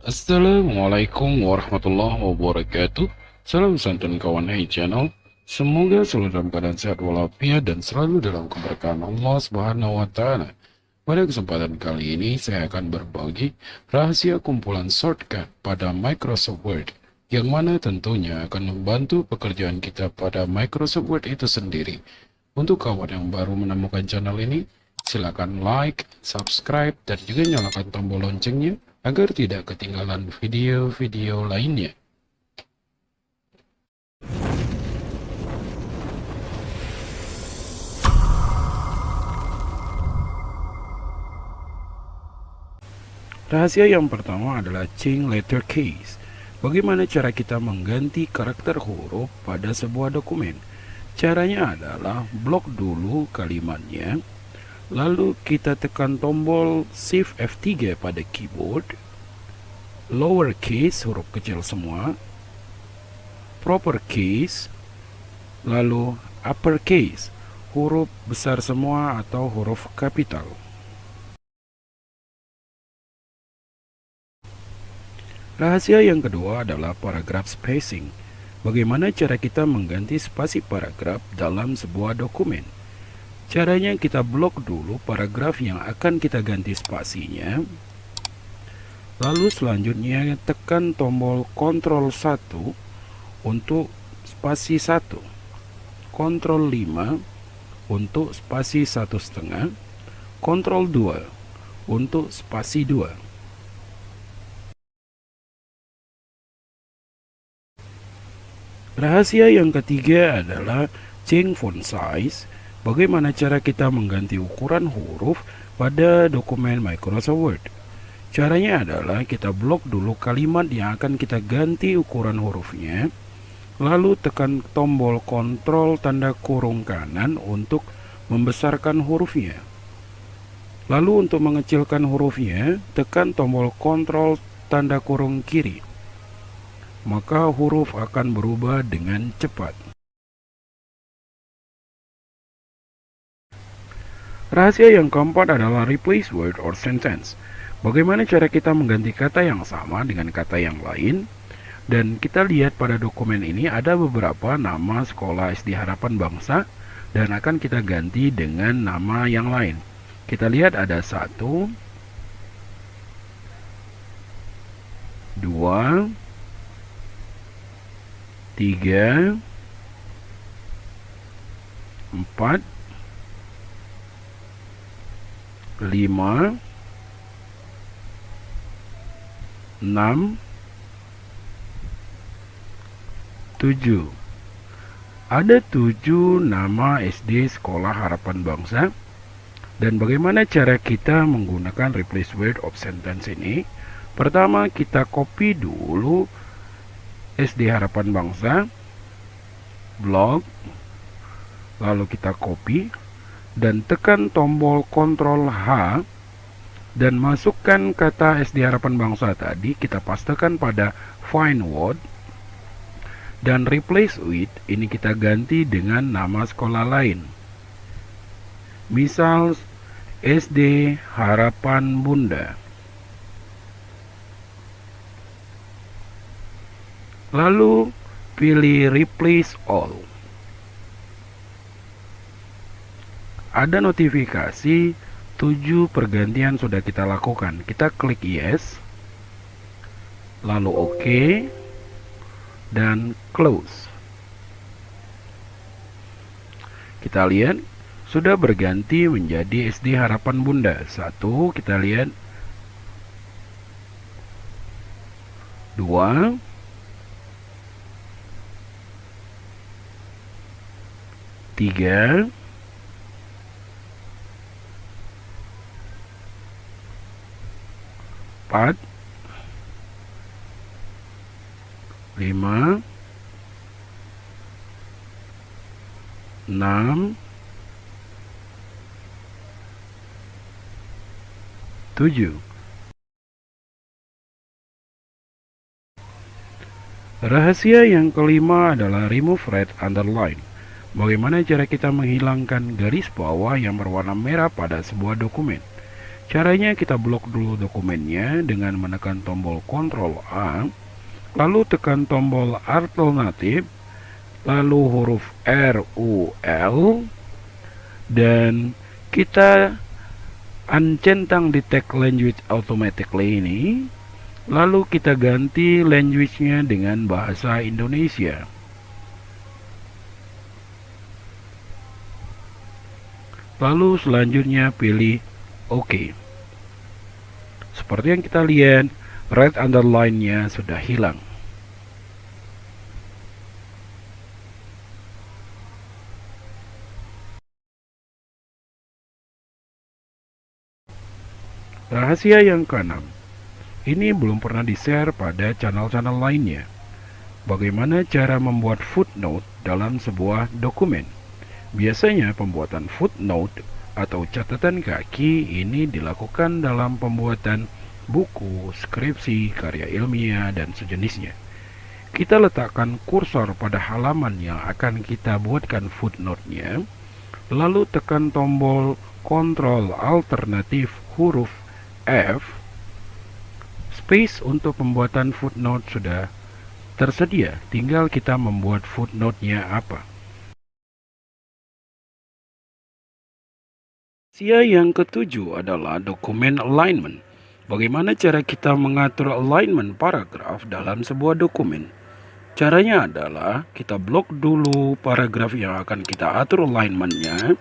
Assalamualaikum warahmatullahi wabarakatuh. Salam santun kawan Hey Channel. Semoga selalu dalam keadaan sehat walafiat dan selalu dalam keberkahan Allah Subhanahu wa taala. Pada kesempatan kali ini saya akan berbagi rahasia kumpulan shortcut pada Microsoft Word yang mana tentunya akan membantu pekerjaan kita pada Microsoft Word itu sendiri. Untuk kawan yang baru menemukan channel ini, silakan like, subscribe, dan juga nyalakan tombol loncengnya agar tidak ketinggalan video-video lainnya. Rahasia yang pertama adalah change letter case. Bagaimana cara kita mengganti karakter huruf pada sebuah dokumen? Caranya adalah blok dulu kalimatnya, lalu kita tekan tombol Shift F3 pada keyboard, lower case huruf kecil semua, proper case, lalu upper case huruf besar semua atau huruf kapital. Rahasia yang kedua adalah paragraph spacing. Bagaimana cara kita mengganti spasi paragraf dalam sebuah dokumen? Caranya kita blok dulu paragraf yang akan kita ganti spasinya. Lalu selanjutnya tekan tombol Ctrl 1 untuk spasi 1, Ctrl 5 untuk spasi 1,5, Ctrl 2 untuk spasi 2. Rahasia yang ketiga adalah change font size. Bagaimana cara kita mengganti ukuran huruf pada dokumen Microsoft Word? Caranya adalah kita blok dulu kalimat yang akan kita ganti ukuran hurufnya, lalu tekan tombol Ctrl tanda kurung kanan untuk membesarkan hurufnya. Lalu untuk mengecilkan hurufnya, tekan tombol Ctrl tanda kurung kiri. Maka huruf akan berubah dengan cepat. Rahasia yang keempat adalah replace word or sentence. Bagaimana cara kita mengganti kata yang sama dengan kata yang lain? Dan kita lihat pada dokumen ini ada beberapa nama sekolah SD Harapan Bangsa dan akan kita ganti dengan nama yang lain. Kita lihat ada 1, 2, 3, 4, 5, 6, 7. Ada 7 nama SD Sekolah Harapan Bangsa. Dan bagaimana cara kita menggunakan replace word of sentence ini? Pertama, kita copy dulu SD Harapan Bangsa, blog, lalu kita copy dan tekan tombol Ctrl H dan masukkan kata SD Harapan Bangsa tadi, kita pastekan pada find word dan replace with ini kita ganti dengan nama sekolah lain. Misal SD Harapan Bunda. Lalu pilih replace all. Ada notifikasi 7 pergantian sudah kita lakukan. Kita klik yes, lalu OK, dan close. Kita lihat sudah berganti menjadi SD Harapan Bunda. 1, kita lihat 2, 3, 4, 5, 6, 7. Rahasia yang kelima adalah remove red underline. Bagaimana cara kita menghilangkan garis bawah yang berwarna merah pada sebuah dokumen? Caranya kita blok dulu dokumennya dengan menekan tombol Ctrl A, lalu tekan tombol alternatif, lalu huruf RUL, dan kita uncentang detect language automatically ini, lalu kita ganti language-nya dengan bahasa Indonesia. Lalu selanjutnya pilih OK. Seperti yang kita lihat, red underline-nya sudah hilang. Rahasia yang keenam, ini belum pernah di-share pada channel-channel lainnya. Bagaimana cara membuat footnote dalam sebuah dokumen? Biasanya pembuatan footnote atau catatan kaki ini dilakukan dalam pembuatan buku, skripsi, karya ilmiah, dan sejenisnya. Kita letakkan kursor pada halaman yang akan kita buatkan footnote-nya, lalu tekan tombol Ctrl alternatif huruf F. Space untuk pembuatan footnote sudah tersedia, tinggal kita membuat footnote-nya apa. Rahasia yang ketujuh adalah dokumen alignment. Bagaimana cara kita mengatur alignment paragraf dalam sebuah dokumen? Caranya adalah kita blok dulu paragraf yang akan kita atur alignment-nya,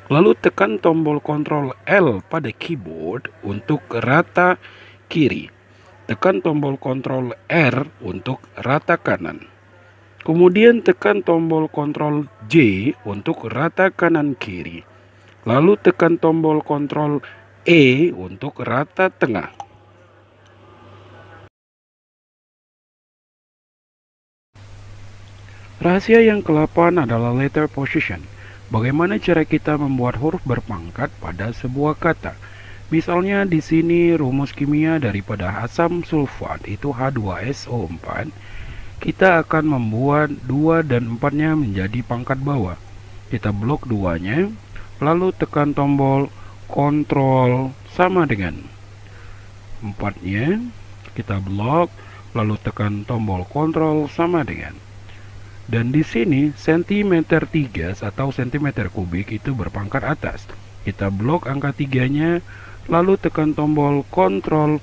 lalu tekan tombol Ctrl L pada keyboard untuk rata kiri. Tekan tombol Ctrl R untuk rata kanan. Kemudian tekan tombol Ctrl J untuk rata kanan kiri. Lalu tekan tombol Ctrl E untuk rata tengah. Rahasia yang ke-8 adalah letter position. Bagaimana cara kita membuat huruf berpangkat pada sebuah kata? Misalnya di sini rumus kimia daripada asam sulfat itu H2SO4. Kita akan membuat 2 dan 4-nya menjadi pangkat bawah. Kita blok 2-nya, lalu tekan tombol Ctrl sama dengan 4-nya. Kita blok, lalu tekan tombol Ctrl sama dengan. Dan di sini sentimeter 3 atau sentimeter kubik itu berpangkat atas. Kita blok angka 3-nya, lalu tekan tombol Ctrl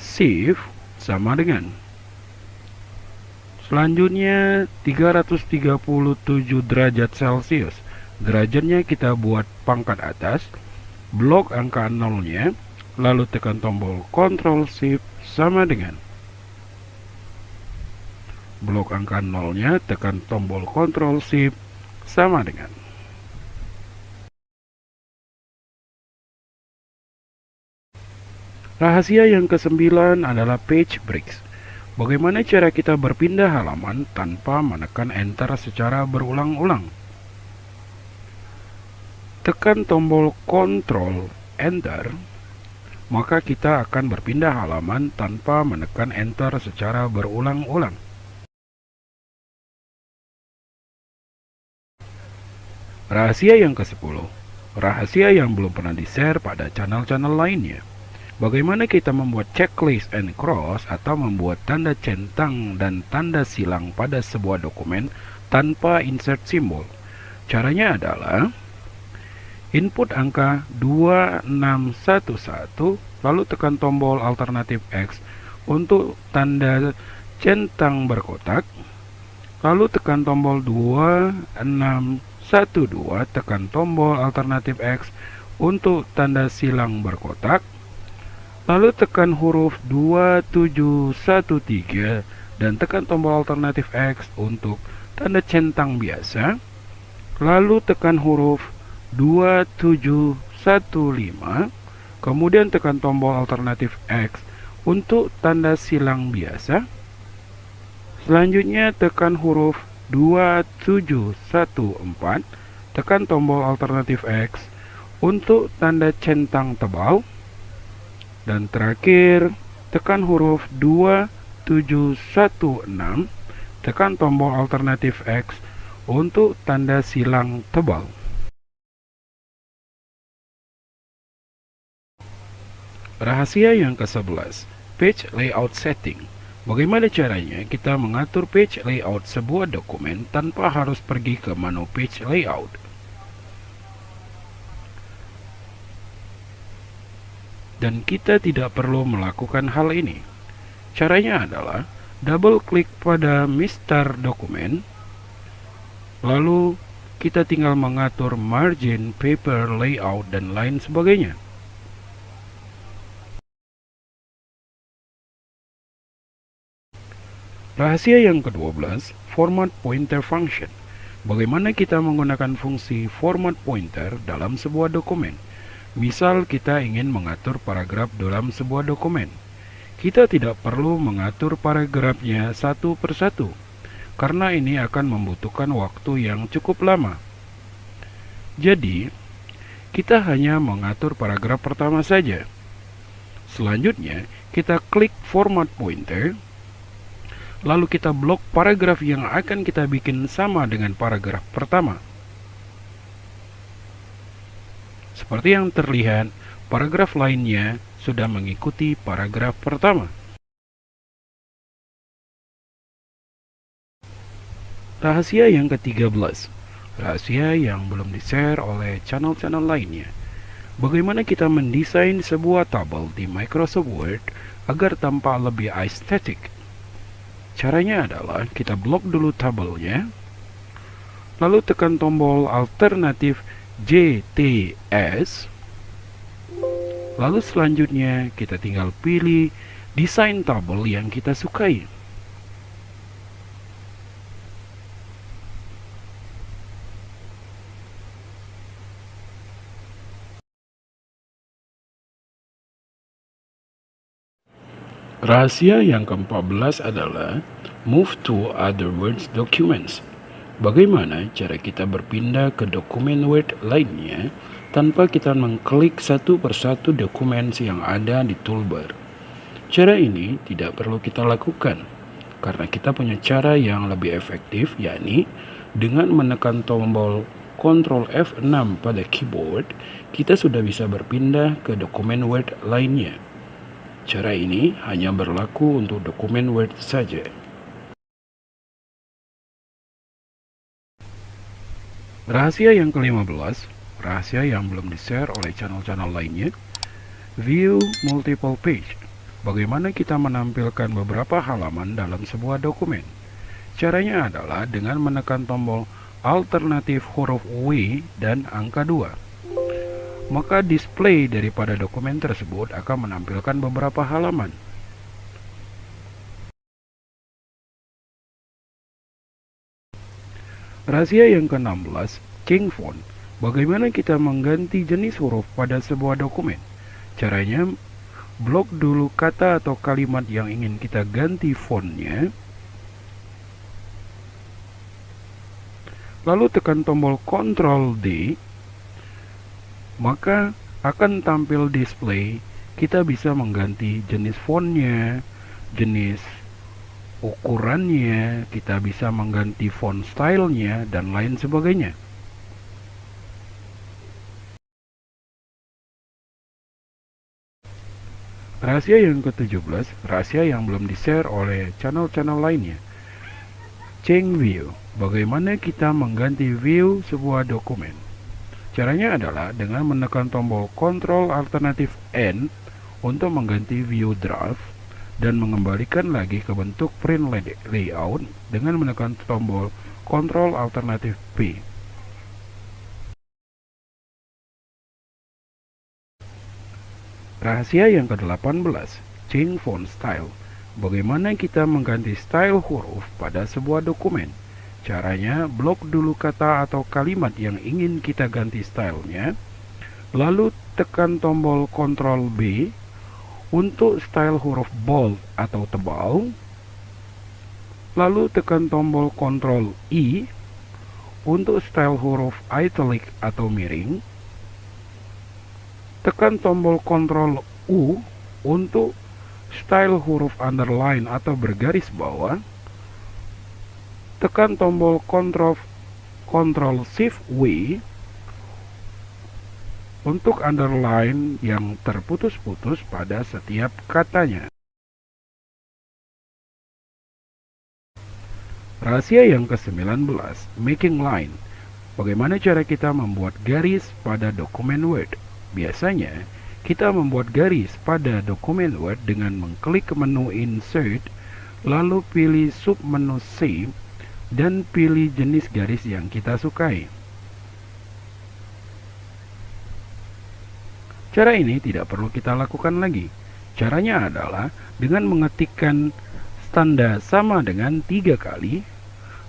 Shift sama dengan. Selanjutnya 337 derajat Celcius. Derajatnya kita buat pangkat atas, blok angka 0-nya, lalu tekan tombol Ctrl Shift sama dengan. Blok angka 0-nya, tekan tombol Ctrl Shift sama dengan. Rahasia yang ke-9 adalah page breaks. Bagaimana cara kita berpindah halaman tanpa menekan enter secara berulang-ulang? Tekan tombol Ctrl Enter, maka kita akan berpindah halaman tanpa menekan enter secara berulang-ulang. Rahasia yang ke-10, rahasia yang belum pernah di-share pada channel-channel lainnya. Bagaimana kita membuat checklist and cross atau membuat tanda centang dan tanda silang pada sebuah dokumen tanpa insert simbol? Caranya adalah input angka 2611, lalu tekan tombol alternatif X untuk tanda centang berkotak, lalu tekan tombol 2612, tekan tombol alternatif X untuk tanda silang berkotak, lalu tekan huruf 2713 dan tekan tombol alternatif X untuk tanda centang biasa, lalu tekan huruf 2715, kemudian tekan tombol alternatif X untuk tanda silang biasa. Selanjutnya tekan huruf 2714, tekan tombol alternatif X untuk tanda centang tebal. Dan terakhir, tekan huruf 2716, tekan tombol alternatif X untuk tanda silang tebal. Rahasia yang ke-11, page layout setting. Bagaimana caranya kita mengatur page layout sebuah dokumen tanpa harus pergi ke menu page layout? Dan kita tidak perlu melakukan hal ini. Caranya adalah double klik pada Mister Dokumen, lalu kita tinggal mengatur margin, paper, layout, dan lain sebagainya. Rahasia yang ke-12, format pointer function. Bagaimana kita menggunakan fungsi format pointer dalam sebuah dokumen? Misal kita ingin mengatur paragraf dalam sebuah dokumen. Kita tidak perlu mengatur paragrafnya satu persatu, karena ini akan membutuhkan waktu yang cukup lama. Jadi, kita hanya mengatur paragraf pertama saja. Selanjutnya, kita klik format pointer, lalu kita blok paragraf yang akan kita bikin sama dengan paragraf pertama. Seperti yang terlihat, paragraf lainnya sudah mengikuti paragraf pertama. Rahasia yang ke-13, rahasia yang belum di-share oleh channel-channel lainnya. Bagaimana kita mendesain sebuah tabel di Microsoft Word agar tampak lebih estetik? Caranya adalah kita blok dulu tabelnya, lalu tekan tombol alternatif JTS, lalu selanjutnya kita tinggal pilih desain tabel yang kita sukai. Rahasia yang ke-14 adalah move to other Word documents. Bagaimana cara kita berpindah ke dokumen Word lainnya tanpa kita mengklik satu persatu dokumen yang ada di toolbar. Cara ini tidak perlu kita lakukan, karena kita punya cara yang lebih efektif, yakni dengan menekan tombol Ctrl F6 pada keyboard, kita sudah bisa berpindah ke dokumen Word lainnya. Cara ini hanya berlaku untuk dokumen Word saja. Rahasia yang ke-15, rahasia yang belum di-share oleh channel-channel lainnya, view multiple page. Bagaimana kita menampilkan beberapa halaman dalam sebuah dokumen? Caranya adalah dengan menekan tombol alternatif huruf W dan angka 2. Maka display daripada dokumen tersebut akan menampilkan beberapa halaman. Rahasia yang ke-16, change font. Bagaimana kita mengganti jenis huruf pada sebuah dokumen? Caranya, blok dulu kata atau kalimat yang ingin kita ganti fontnya, lalu tekan tombol Ctrl D, maka akan tampil display. Kita bisa mengganti jenis fontnya, jenis ukurannya, kita bisa mengganti font stylenya, dan lain sebagainya. Rahasia yang ke-17, rahasia yang belum di-share oleh channel-channel lainnya, change view. Bagaimana kita mengganti view sebuah dokumen? Caranya adalah dengan menekan tombol Ctrl alternatif N untuk mengganti view draft dan mengembalikan lagi ke bentuk print layout dengan menekan tombol Ctrl alternatif P. Rahasia yang ke-18, change font style. Bagaimana kita mengganti style huruf pada sebuah dokumen? Caranya, blok dulu kata atau kalimat yang ingin kita ganti stylenya, lalu tekan tombol Ctrl B untuk style huruf bold atau tebal, lalu tekan tombol Ctrl I untuk style huruf italic atau miring, tekan tombol Ctrl U untuk style huruf underline atau bergaris bawah, tekan tombol Ctrl Shift W untuk underline yang terputus-putus pada setiap katanya. Rahasia yang ke-19, making line. Bagaimana cara kita membuat garis pada dokumen Word? Biasanya, kita membuat garis pada dokumen Word dengan mengklik menu Insert, lalu pilih submenu C, dan pilih jenis garis yang kita sukai. Cara ini tidak perlu kita lakukan lagi. Caranya adalah dengan mengetikkan tanda sama dengan 3 kali,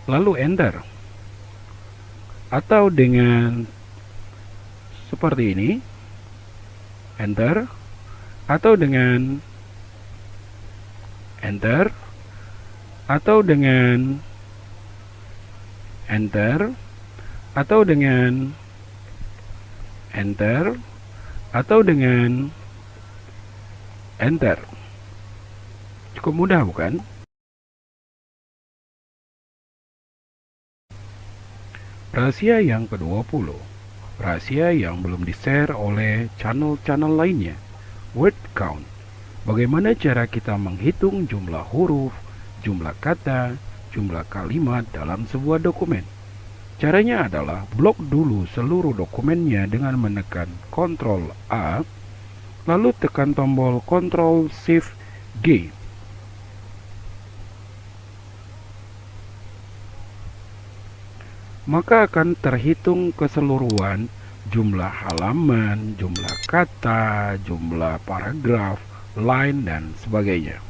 lalu enter. Atau dengan seperti ini, enter. Atau dengan enter. Atau dengan enter. Atau dengan enter. Atau dengan enter. Cukup mudah, bukan? Rahasia yang ke-20, rahasia yang belum di-share oleh channel-channel lainnya, word count. Bagaimana cara kita menghitung jumlah huruf, jumlah kata, jumlah kalimat dalam sebuah dokumen? Caranya adalah blok dulu seluruh dokumennya dengan menekan Ctrl A, lalu tekan tombol Ctrl Shift G. Maka akan terhitung keseluruhan jumlah halaman, jumlah kata, jumlah paragraf, line, dan sebagainya.